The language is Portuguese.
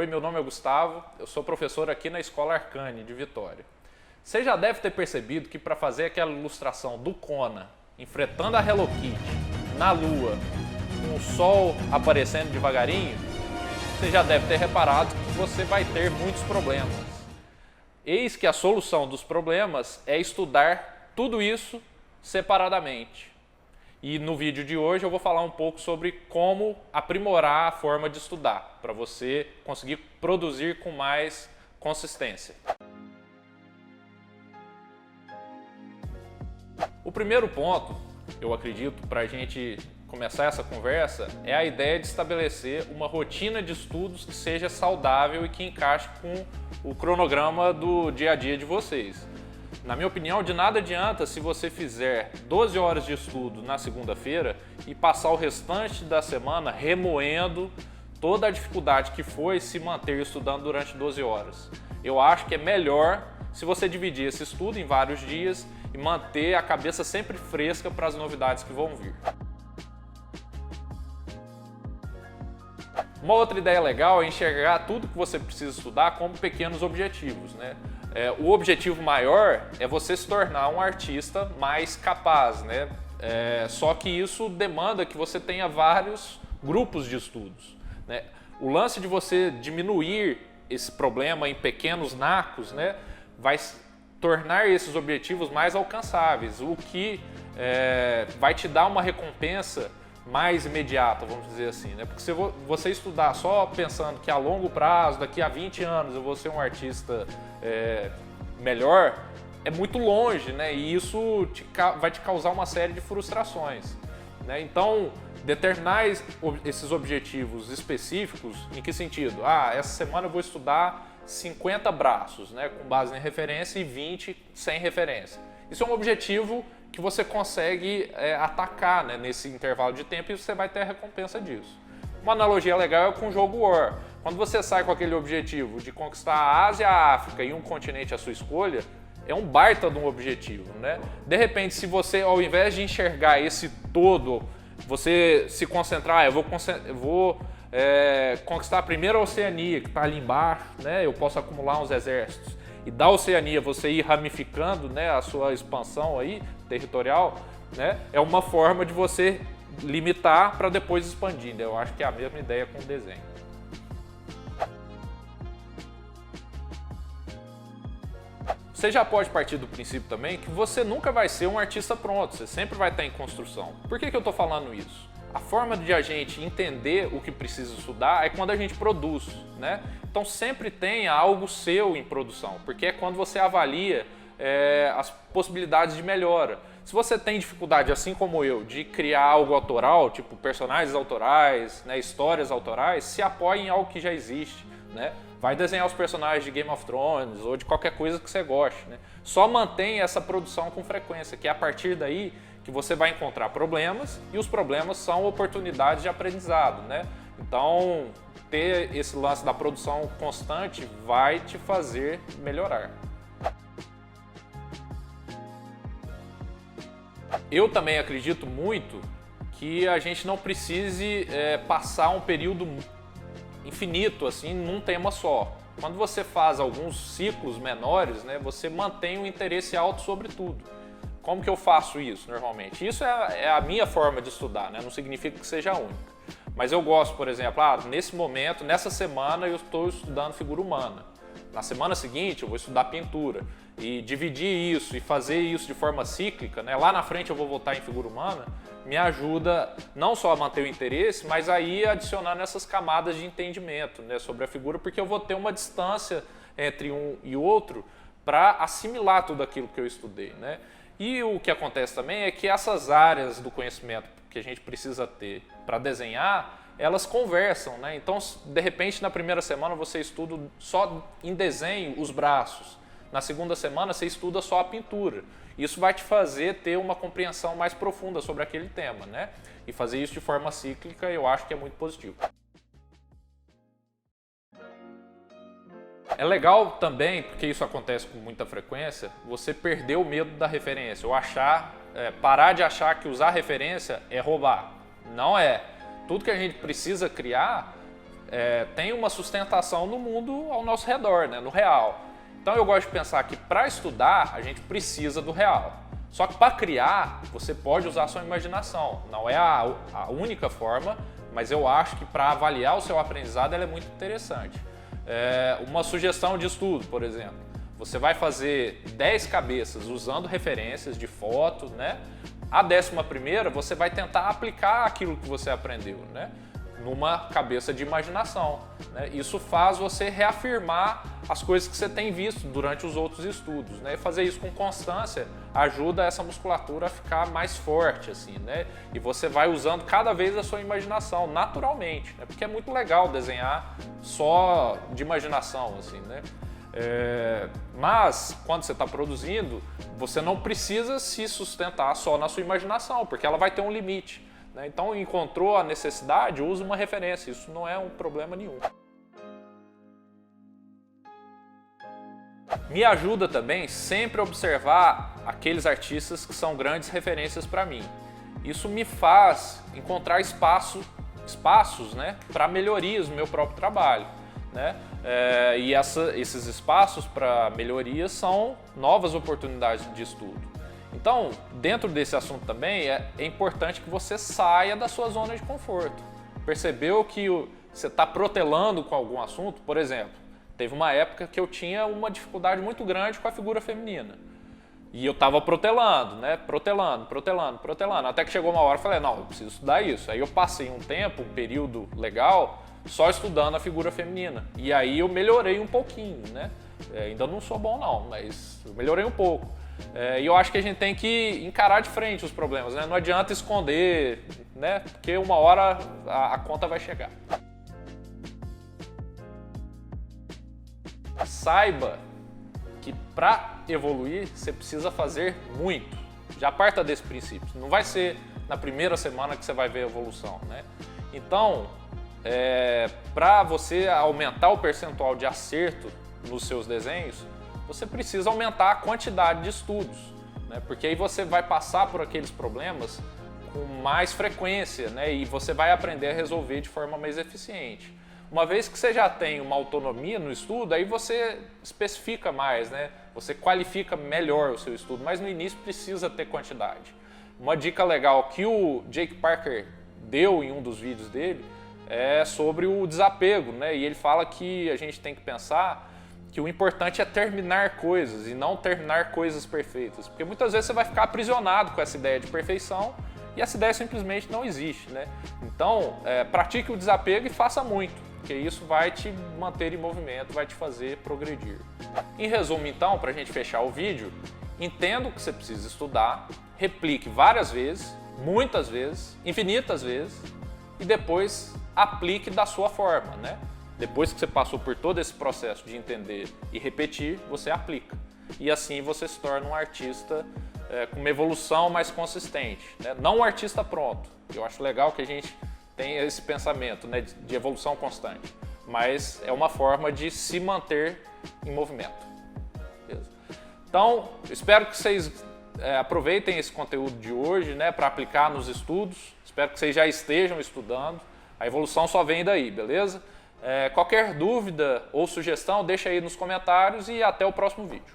Oi, meu nome é Gustavo, eu sou professor aqui na Escola Arcane de Vitória. Você já deve ter percebido que para fazer aquela ilustração do Conan enfrentando a Hello Kitty na Lua, com o Sol aparecendo devagarinho, você já deve ter reparado que você vai ter muitos problemas. Eis que a solução dos problemas é estudar tudo isso separadamente. E no vídeo de hoje eu vou falar um pouco sobre como aprimorar a forma de estudar, para você conseguir produzir com mais consistência. O primeiro ponto, eu acredito, para a gente começar essa conversa, é a ideia de estabelecer uma rotina de estudos que seja saudável e que encaixe com o cronograma do dia a dia de vocês. Na minha opinião, de nada adianta se você fizer 12 horas de estudo na segunda-feira e passar o restante da semana remoendo toda a dificuldade que foi se manter estudando durante 12 horas. Eu acho que é melhor se você dividir esse estudo em vários dias e manter a cabeça sempre fresca para as novidades que vão vir. Uma outra ideia legal é enxergar tudo que você precisa estudar como pequenos objetivos, né? O objetivo maior é você se tornar um artista mais capaz, né? Só que isso demanda que você tenha vários grupos de estudos, né? O lance de você diminuir esse problema em pequenos nacos, né, vai tornar esses objetivos mais alcançáveis, o que vai te dar uma recompensa mais imediata, vamos dizer assim, né? Porque se você estudar só pensando que a longo prazo, daqui a 20 anos eu vou ser um artista melhor, é muito longe, né? E isso vai te causar uma série de frustrações, né? Então, determinar esses objetivos específicos, em que sentido? Essa semana eu vou estudar 50 braços, né, com base em referência e 20 sem referência. Isso é um objetivo que você consegue atacar, né, nesse intervalo de tempo e você vai ter a recompensa disso. Uma analogia legal é com o jogo War. Quando você sai com aquele objetivo de conquistar a Ásia, a África e um continente à sua escolha, é um baita de um objetivo, né? De repente, se você, ao invés de enxergar esse todo, você se concentrar, eu vou conquistar a primeira Oceania, que está ali embaixo, né? Eu posso acumular uns exércitos. E da Oceania você ir ramificando, né, a sua expansão aí, territorial, né, é uma forma de você limitar para depois expandir. Eu acho que é a mesma ideia com o desenho. Você já pode partir do princípio também que você nunca vai ser um artista pronto, você sempre vai estar em construção. Por que eu estou falando isso? A forma de a gente entender o que precisa estudar é quando a gente produz, né? Então sempre tenha algo seu em produção, porque é quando você avalia as possibilidades de melhora. Se você tem dificuldade, assim como eu, de criar algo autoral, tipo personagens autorais, né, histórias autorais, se apoie em algo que já existe, né? Vai desenhar os personagens de Game of Thrones ou de qualquer coisa que você goste, né? Só mantenha essa produção com frequência, que é a partir daí que você vai encontrar problemas e os problemas são oportunidades de aprendizado, né? Então, ter esse lance da produção constante vai te fazer melhorar. Eu também acredito muito que a gente não precise passar um período infinito assim num tema só. Quando você faz alguns ciclos menores, né, você mantém um interesse alto sobre tudo. Como que eu faço isso normalmente? Isso é a minha forma de estudar, né? Não significa que seja a única. Mas eu gosto, por exemplo, nesse momento, nessa semana eu estou estudando figura humana. Na semana seguinte eu vou estudar pintura. E dividir isso e fazer isso de forma cíclica, né? Lá na frente eu vou voltar em figura humana, me ajuda não só a manter o interesse, mas aí adicionar nessas camadas de entendimento, né, sobre a figura, porque eu vou ter uma distância entre um e outro para assimilar tudo aquilo que eu estudei, né? E o que acontece também é que essas áreas do conhecimento que a gente precisa ter para desenhar, elas conversam, né? Então, de repente, na primeira semana você estuda só em desenho os braços. Na segunda semana você estuda só a pintura. Isso vai te fazer ter uma compreensão mais profunda sobre aquele tema, né? E fazer isso de forma cíclica eu acho que é muito positivo. É legal também, porque isso acontece com muita frequência, você perder o medo da referência, ou parar de achar que usar referência é roubar. Não é. Tudo que a gente precisa criar tem uma sustentação no mundo ao nosso redor, né, no real. Então eu gosto de pensar que para estudar a gente precisa do real. Só que para criar você pode usar a sua imaginação. Não é a única forma, mas eu acho que para avaliar o seu aprendizado ela é muito interessante. Uma sugestão de estudo, por exemplo. Você vai fazer 10 cabeças usando referências de fotos, né? A 11ª você vai tentar aplicar aquilo que você aprendeu, né? Numa cabeça de imaginação, né? Isso faz você reafirmar as coisas que você tem visto durante os outros estudos, né? E fazer isso com constância ajuda essa musculatura a ficar mais forte, assim, né? E você vai usando cada vez a sua imaginação, naturalmente, né? Porque é muito legal desenhar só de imaginação, assim, né? Mas quando você está produzindo, você não precisa se sustentar só na sua imaginação, porque ela vai ter um limite, né? Então encontrou a necessidade, use uma referência, isso não é um problema nenhum. Me ajuda também sempre observar aqueles artistas que são grandes referências para mim. Isso me faz encontrar espaços, né, para melhorias no meu próprio trabalho, né? E esses espaços para melhorias são novas oportunidades de estudo. Então, dentro desse assunto também, é importante que você saia da sua zona de conforto. Percebeu que você está protelando com algum assunto? Por exemplo, teve uma época que eu tinha uma dificuldade muito grande com a figura feminina. E eu estava protelando, né? Protelando. Até que chegou uma hora e falei, não, eu preciso estudar isso. Aí eu passei um período legal, só estudando a figura feminina. E aí eu melhorei um pouquinho, né? Ainda não sou bom não, mas eu melhorei um pouco. E eu acho que a gente tem que encarar de frente os problemas, né? Não adianta esconder, né? Porque uma hora a conta vai chegar. Saiba que para evoluir você precisa fazer muito. Já parta desse princípio. Não vai ser na primeira semana que você vai ver a evolução, né? Então, para você aumentar o percentual de acerto nos seus desenhos, você precisa aumentar a quantidade de estudos, né? Porque aí você vai passar por aqueles problemas com mais frequência, né? E você vai aprender a resolver de forma mais eficiente. Uma vez que você já tem uma autonomia no estudo, aí você especifica mais, né? Você qualifica melhor o seu estudo, mas no início precisa ter quantidade. Uma dica legal que o Jake Parker deu em um dos vídeos dele é sobre o desapego, né? E ele fala que a gente tem que pensar que o importante é terminar coisas e não terminar coisas perfeitas. Porque muitas vezes você vai ficar aprisionado com essa ideia de perfeição e essa ideia simplesmente não existe, né? Então, pratique o desapego e faça muito, porque isso vai te manter em movimento, vai te fazer progredir. Em resumo, então, para a gente fechar o vídeo, entenda o que você precisa estudar, replique várias vezes, muitas vezes, infinitas vezes, e depois aplique da sua forma, né? Depois que você passou por todo esse processo de entender e repetir, você aplica. E assim você se torna um artista com uma evolução mais consistente, né? Não um artista pronto. Eu acho legal que a gente tenha esse pensamento, né, de evolução constante. Mas é uma forma de se manter em movimento. Beleza? Então, espero que vocês aproveitem esse conteúdo de hoje, né, para aplicar nos estudos. Espero que vocês já estejam estudando. A evolução só vem daí, beleza? Qualquer dúvida ou sugestão, deixa aí nos comentários e até o próximo vídeo.